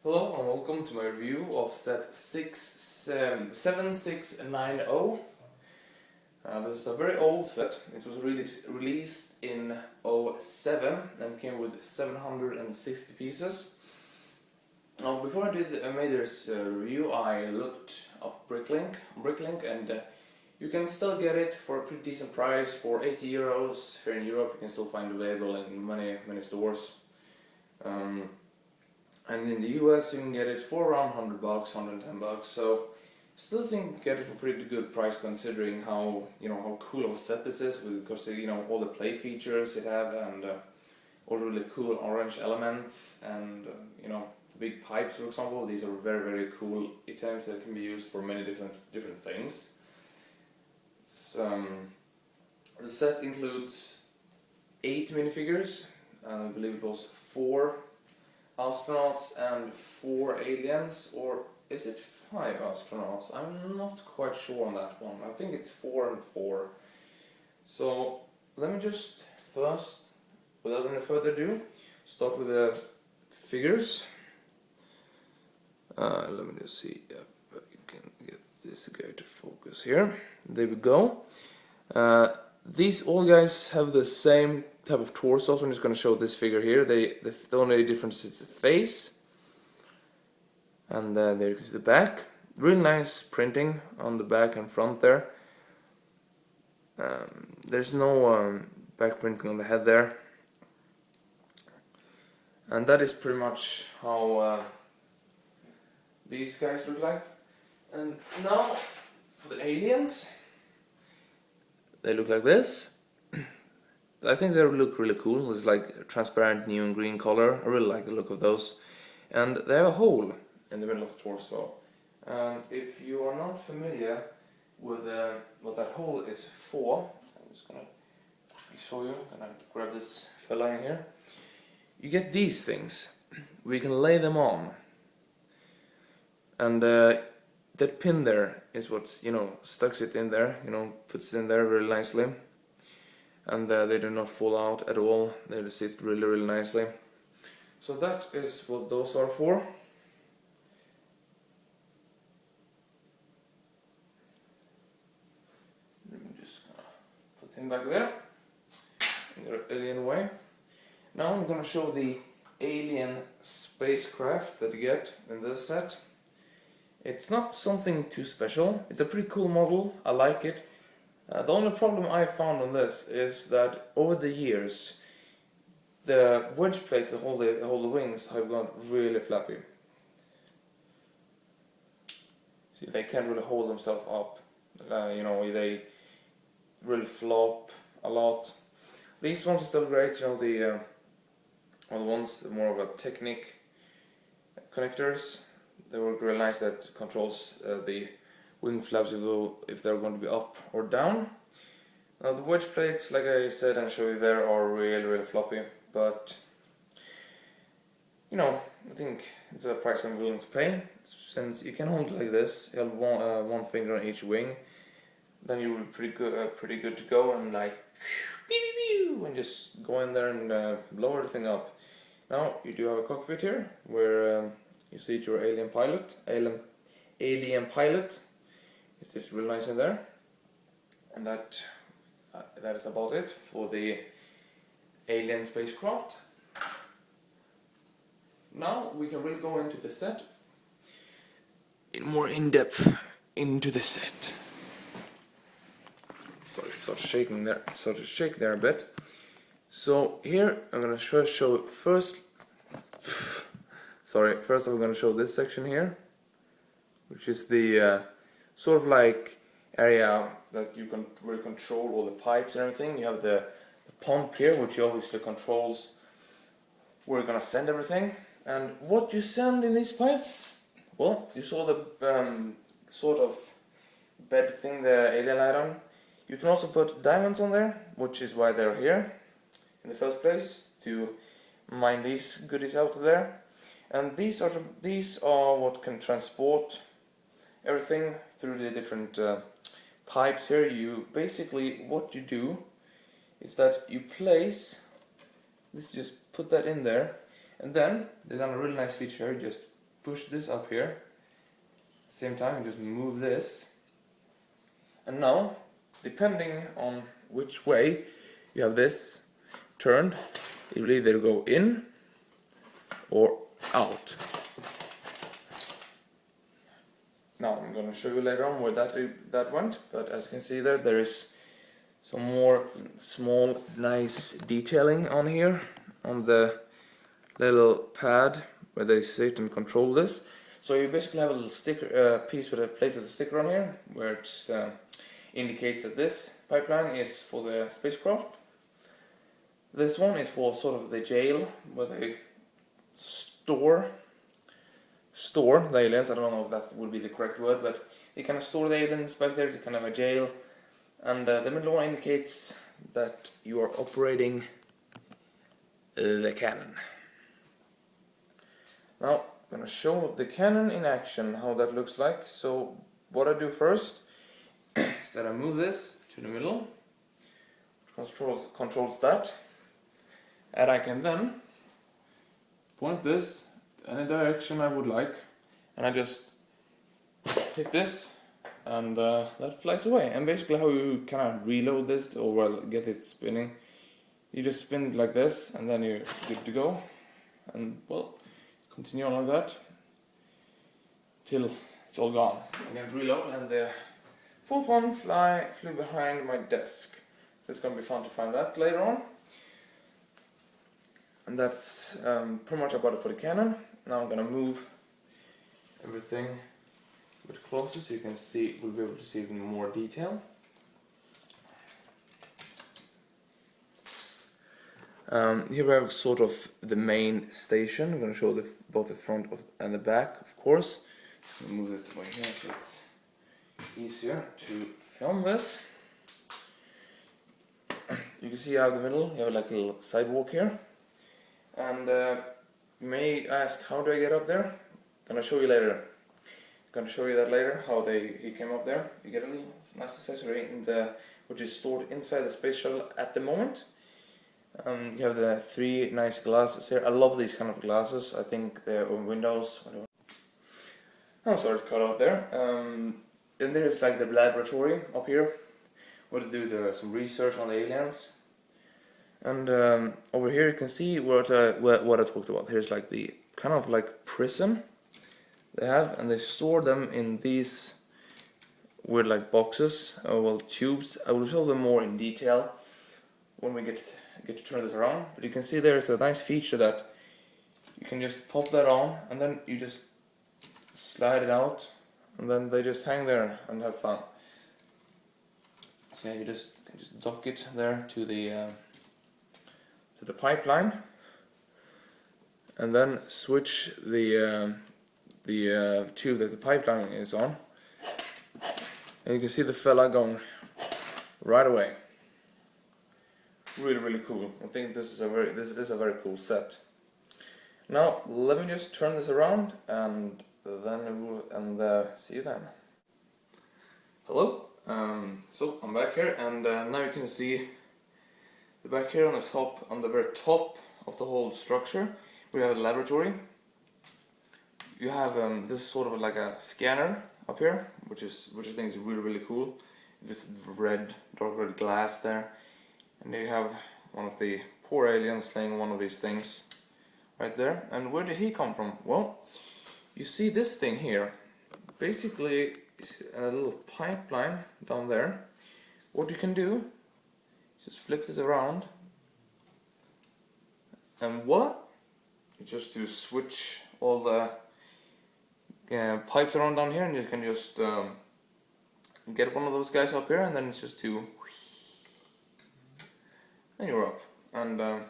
Hello and welcome to my review of set 7690. This is a very old set. It was released in '07 and came with 760 pieces. Now, before I made this review, I looked up Bricklink and you can still get it for a pretty decent price for 80 euros. Here in Europe you can still find it available in many stores. And in the US you can get it for around $100, $110. So still think you can get it for pretty good price considering how cool of a set this is, because all the play features it have and all the really cool orange elements and the big pipes, for example. These are very cool items that can be used for many different things. The set includes 8 minifigures, and I believe it was 4 astronauts and 4 aliens, or is it 5 astronauts? I'm not quite sure on that one. I think it's 4 and 4. So let me just first, without any further ado, start with the figures. Let me just see if I can get this guy to focus here. There we go. These all guys have the same type of torso, so I'm just going to show this figure here. The only difference is the face, and there is the back. Really nice printing on the back and front there. There's no back printing on the head there, and that is pretty much how these guys look like. And now for the aliens, they look like this. I think they look really cool. It's like transparent neon green color. I really like the look of those. And they have a hole in the middle of the torso. And if you are not familiar with what that hole is for, I'm just gonna show you. I'm gonna grab this fella in here. You get these things. We can lay them on. And that pin there is what stucks it in there. Puts it in there very nicely. And they do not fall out at all. They just sit really nicely. So that is what those are for. Let me just put him back there in the alien way. Now I'm gonna show the alien spacecraft that you get in this set. It's not something too special. It's a pretty cool model. I like it. The only problem I found on this is that over the years the wedge plates that hold the wings have gone really flappy. See, they can't really hold themselves up. They really flop a lot. These ones are still great. The ones more of a Technic connectors. They work really nice. That controls the wing flaps if they're going to be up or down. Now the wedge plates, like I said and showed you there, are really floppy, but I think it's a price I'm willing to pay. Since you can hold it like this, you have one finger on each wing, then you'll be pretty good to go, and like and just go in there and blow everything up. Now you do have a cockpit here where you see your alien pilot. It sits really nice in there, and that is about it for the alien spacecraft. Now we can really go into the set more in depth into the set. Sorry, it started shaking there. It started to shake there a bit. So here I'm gonna show first. Sorry, first I'm gonna show this section here, which is the sort of like area that you can really control all the pipes and everything. You have the pump here, which obviously controls where you're gonna send everything. And what you send in these pipes? Well, you saw the sort of bed thing the alien light on. You can also put diamonds on there, which is why they're here in the first place, to mine these goodies out of there. And these are what can transport everything through the different pipes here. What you do is that you place this, just put that in there, and then they've done a really nice feature here. Just push this up here. Same time, you just move this, and now, depending on which way you have this turned, it will either go in or out. Now I'm going to show you later on where that went, but as you can see there is some more small nice detailing on here on the little pad where they sit and control this. So you basically have a little sticker piece with a plate with a sticker on here where it indicates that this pipeline is for the spacecraft. This one is for sort of the jail where they store the aliens. I don't know if that would be the correct word, but they kind of store the aliens back there. It's kind of a jail. And the middle one indicates that you are operating the cannon. Now I'm going to show the cannon in action, how that looks like. So what I do first is that I move this to the middle, which controls that, and I can then point this any direction I would like, and I just hit this, and that flies away. And basically how you kind of reload this, or well, get it spinning, you just spin it like this, and then you're good to go. And well, continue on like that till it's all gone. I'm going to reload, and the fourth one flew behind my desk, so it's going to be fun to find that later on. And that's pretty much about it for the cannon. Now I'm going to move everything a bit closer so you can see, we'll be able to see it in more detail. Here we have sort of the main station. I'm going to show both the front and the back, of course. I'll move this away here so it's easier to film this. You can see out of the middle, you have like a little sidewalk here. And you may ask, how do I get up there? I'm going to show you later. I'm going to show you that later, how he came up there. You get a little nice accessory which is stored inside the space shuttle at the moment. You have the 3 nice glasses here. I love these kind of glasses. I think they're on windows. I'm sorry to cut out there. And there's like the laboratory up here where they do some research on the aliens. And over here you can see what I talked about. Here's like the kind of like prison they have, and they store them in these weird like boxes, well, tubes. I will show them more in detail when we get to turn this around. But you can see there's a nice feature that you can just pop that on, and then you just slide it out, and then they just hang there and have fun. So yeah, you just dock it there to the pipeline, and then switch the tube that the pipeline is on, and you can see the fella going right away. Really cool. I think this is a very cool set. Now let me just turn this around, and then see you then. Hello. So I'm back here, and now you can see the back here on the very top of the whole structure. We have a laboratory. You have this sort of like a scanner up here, which I think is really cool. This dark red glass there, and you have one of the poor aliens laying one of these things right there. And where did he come from? Well, you see this thing here. Basically, it's a little pipeline down there. What you can do, just flip this around, and what? It's just to switch all the pipes around down here, and you can just get one of those guys up here, and then it's just to, and you're up. And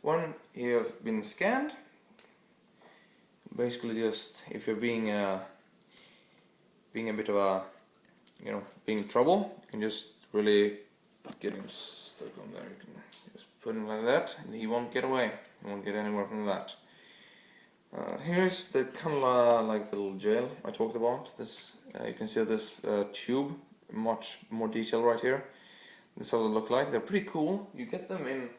when you have been scanned, basically just, if you're being a bit of a, being in trouble, you can just really get him stuck on there. You can just put him like that, and he won't get away. He won't get anywhere from that. Here's the kind of like the little jail I talked about. This you can see this tube, much more detail right here. This is how they look like. They're pretty cool. You get them in.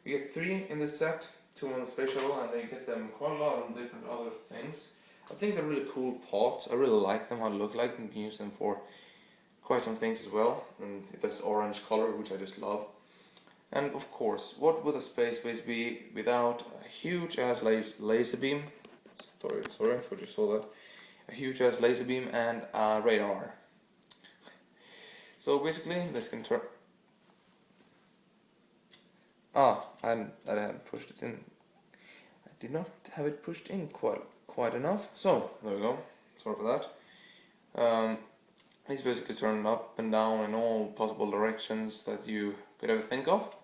You get 3 in this set. two on the space shuttle, and they get them quite a lot on different other things. I think they're really cool pots. I really like them, how they look like, and you can use them for quite some things as well. And this orange color, which I just love. And of course, what would a space base be without a huge ass laser beam? Sorry, I thought you saw that. A huge ass laser beam and a radar. So basically, this can turn. I hadn't pushed it in. I did not have it pushed in quite enough. So there we go. Sorry for that. These basically turn up and down in all possible directions that you could ever think of.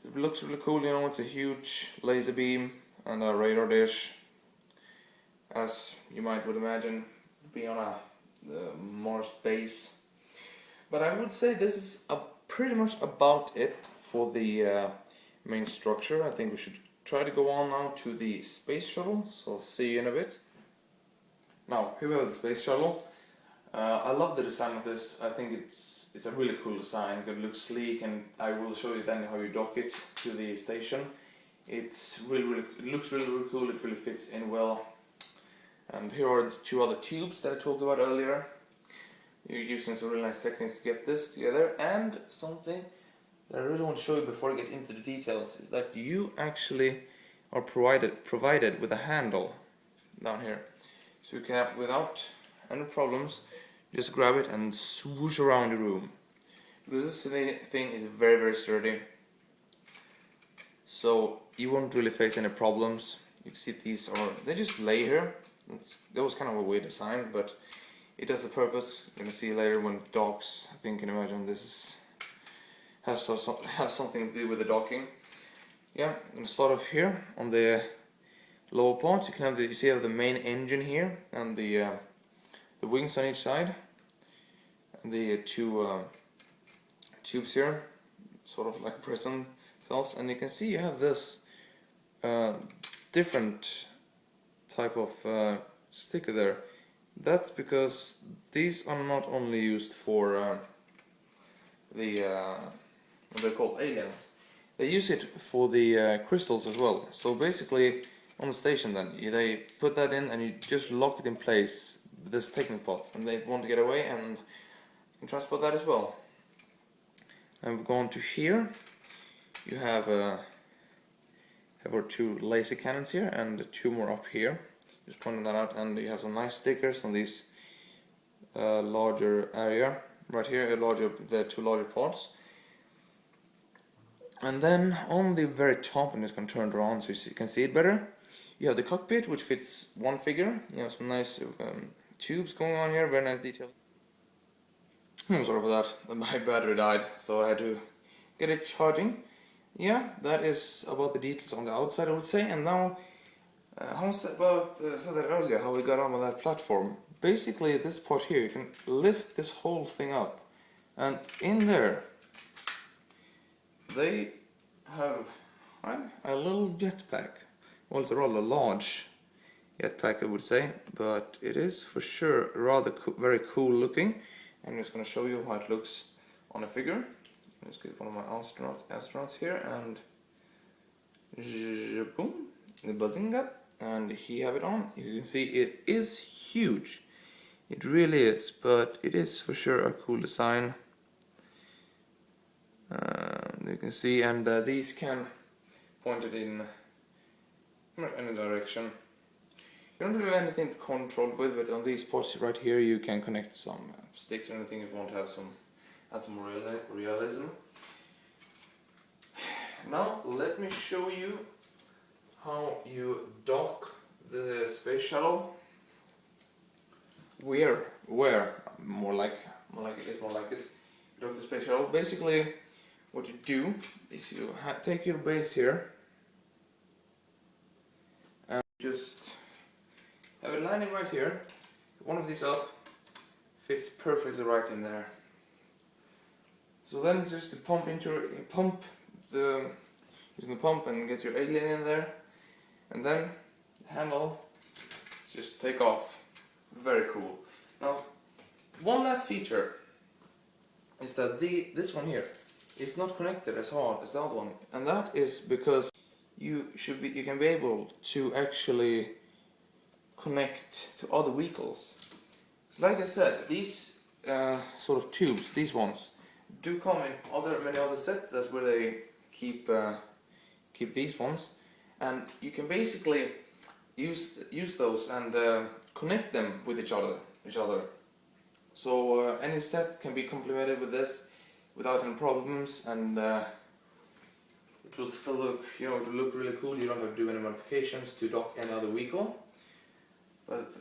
It looks really cool, you know. It's a huge laser beam and a radar dish, as you would imagine, be on a Mars base. But I would say this is pretty much about it for the main structure. I think we should try to go on now to the space shuttle, so see you in a bit. Now, here we have the space shuttle. I love the design of this. I think it's a really cool design. It looks sleek, and I will show you then how you dock it to the station. It looks really cool. It really fits in well. And here are the two other tubes that I talked about earlier. You're using some really nice techniques to get this together. And something that I really want to show you before I get into the details is that you actually are provided with a handle down here, so you can, without any problems, just grab it and swoosh around the room. Because this thing is very sturdy, so you won't really face any problems. You can see these they just lay here. That was kind of a weird design, but it does the purpose. You're gonna see later when it docks. I think you can imagine this has something to do with the docking. Yeah, I'm gonna start off here on the lower part. You can have you have the main engine here and the wings on each side, and the two tubes here, sort of like prison cells. And you can see you have this different type of sticker there. That's because these are not only used for what they're called, aliens. They use it for the crystals as well. So basically, on the station then, they put that in and you just lock it in place, this Technopod, and they want to get away, and you can transport that as well. And we've gone to here. You have our two laser cannons here and two more up here. Just pointing that out, and you have some nice stickers on these larger area right here, the two larger pods. And then on the very top, I'm just going to turn it around so you can see it better. You have the cockpit, which fits one figure. You have some nice tubes going on here, very nice detail. I'm sorry for that, my battery died, so I had to get it charging. Yeah, that is about the details on the outside, I would say. And now, how said that earlier, how we got on with that platform. Basically, this part here, you can lift this whole thing up, and in there, they have a little jetpack. Well, it's a rather large jetpack, I would say, but it is for sure rather very cool looking. I'm just going to show you how it looks on a figure. Let's get one of my astronauts here, and boom, the bazinga, and he have it on. You can see it is huge. It really is, but it is for sure a cool design. You can see, and these can point it in any direction. You don't really have anything to control with, but on these pods right here you can connect some sticks or anything if you want to have add some realism. Now let me show you how you dock the space shuttle. Where more like it. Dock the space shuttle. Basically, what you do is you take your base here and just have it landing right here. One of these up fits perfectly right in there. So then it's just to using the pump and get your alien in there, and then the handle just take off. Very cool. Now, one last feature is that this one here is not connected as hard as the other one, and that is because you can be able to actually connect to other vehicles. So like I said, these sort of tubes, these ones, do come in many other sets. That's where they keep these ones, and you can basically use those and connect them with each other. So any set can be complemented with this without any problems, and it will still look, it will look really cool. You don't have to do any modifications to dock any other vehicle. But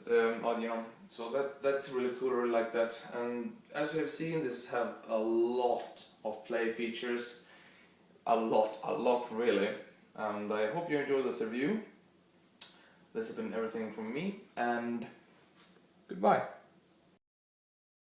so that's really cool. I really like that. And as you have seen, this have a lot of play features, a lot really. And I hope you enjoyed this review. This has been everything from me, and goodbye.